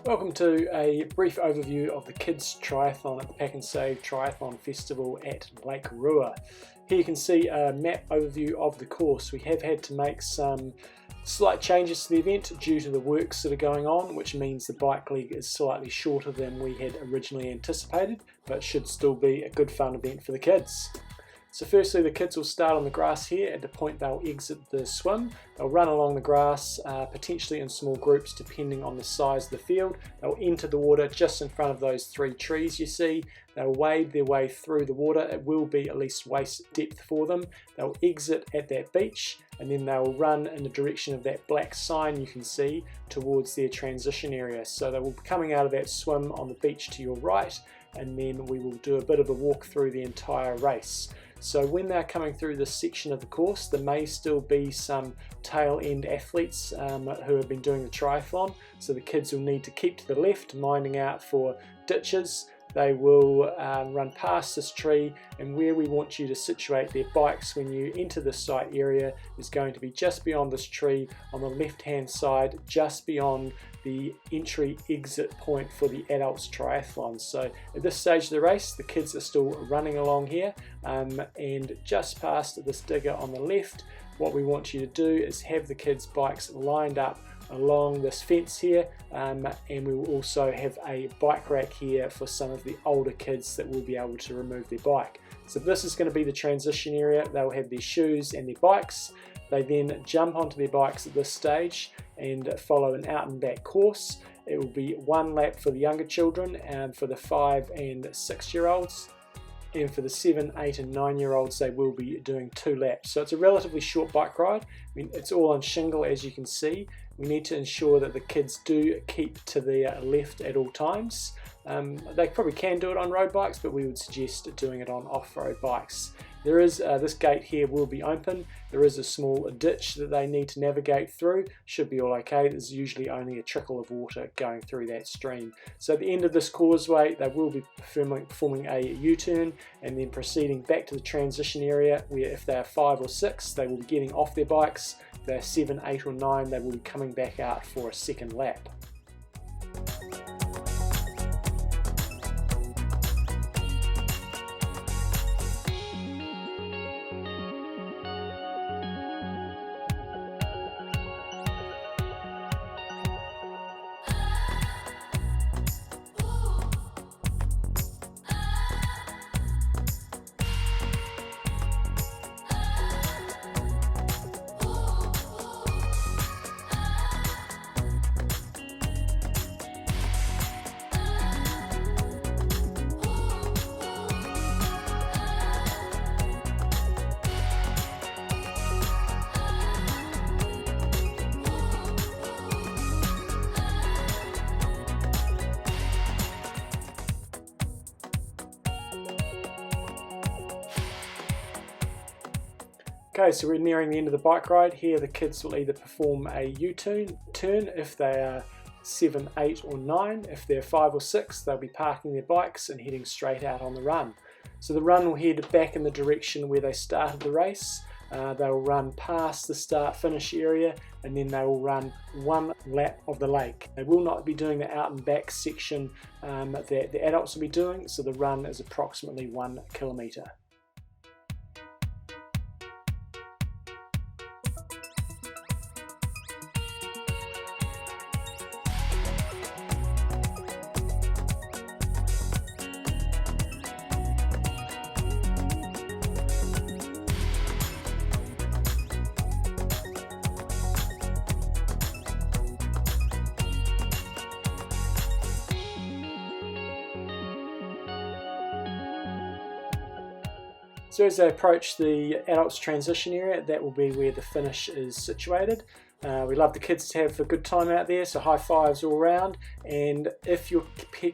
Welcome to a brief overview of the kids triathlon at the PAK'nSAVE Triathlon Festival at Lake Rua. Here you can see a map overview of the course. We have had to make some slight changes to the event due to the works that are going on, which means the bike leg is slightly shorter than we had originally anticipated, but should still be a good fun event for the kids. So firstly, the kids will start on the grass here at the point they'll exit the swim. They'll run along the grass, potentially in small groups depending on the size of the field. They'll enter the water just in front of those 3 trees you see. They'll wade their way through the water. It will be at least waist depth for them. They'll exit at that beach and then they'll run in the direction of that black sign you can see towards their transition area. So they will be coming out of that swim on the beach to your right, and then we will do a bit of a walk through the entire race. So when they're coming through this section of the course, there may still be some tail end athletes who have been doing the triathlon. So the kids will need to keep to the left, minding out for ditches. They will run past this tree, and where we want you to situate their bikes when you enter the site area is going to be just beyond this tree on the left hand side, just beyond the entry exit point for the adults triathlon. So at this stage of the race, the kids are still running along here, and just past this digger on the left, what we want you to do is have the kids' bikes lined up along this fence here, and we will also have a bike rack here for some of the older kids that will be able to remove their bike. So this is going to be the transition area. They'll have their shoes and their bikes. They then jump onto their bikes at this stage and follow an out and back course. It will be 1 lap for the younger children and for the 5 and 6 year olds. And for the 7, 8 and 9 year olds, they will be doing 2 laps. So it's a relatively short bike ride. I mean, it's all on shingle, as you can see. We need to ensure that the kids do keep to their left at all times. They probably can do it on road bikes, but we would suggest doing it on off-road bikes. There is this gate here will be open. There is a small ditch that they need to navigate through. Should be all okay. There's usually only a trickle of water going through that stream. So at the end of this causeway, they will be performing a U-turn and then proceeding back to the transition area, where if they are 5 or 6, they will be getting off their bikes. If they're 7, 8 or 9, they will be coming back out for a second lap. Okay, so we're nearing the end of the bike ride. Here the kids will either perform a U-turn if they are 7, 8 or 9. If they're 5 or 6, they'll be parking their bikes and heading straight out on the run. So the run will head back in the direction where they started the race. They will run past the start-finish area, and then they will run 1 lap of the lake. They will not be doing the out and back section that the adults will be doing, so the run is approximately 1 kilometre. So as they approach the adults transition area, that will be where the finish is situated. We love the kids to have a good time out there, so high fives all around. And if your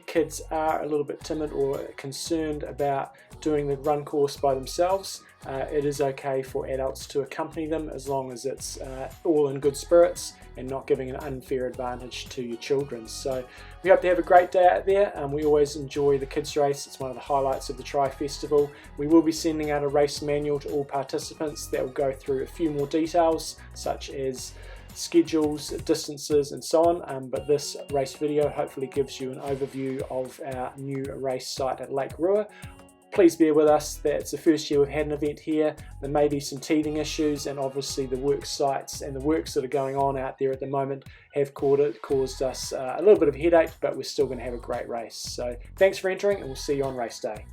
kids are a little bit timid or concerned about doing the run course by themselves, it is okay for adults to accompany them, as long as it's all in good spirits and not giving an unfair advantage to your children. So we hope to have a great day out there. We always enjoy the kids race. It's one of the highlights of the Tri Festival. We will be sending out a race manual to all participants that will go through a few more details, such as schedules, distances and so on, but this race video hopefully gives you an overview of our new race site at Lake Rua. Please bear with us that it's the first year we've had an event here. There may be some teething issues, and obviously the work sites and the works that are going on out there at the moment have caused us a little bit of a headache, but we're still going to have a great race. So thanks for entering, and we'll see you on race day.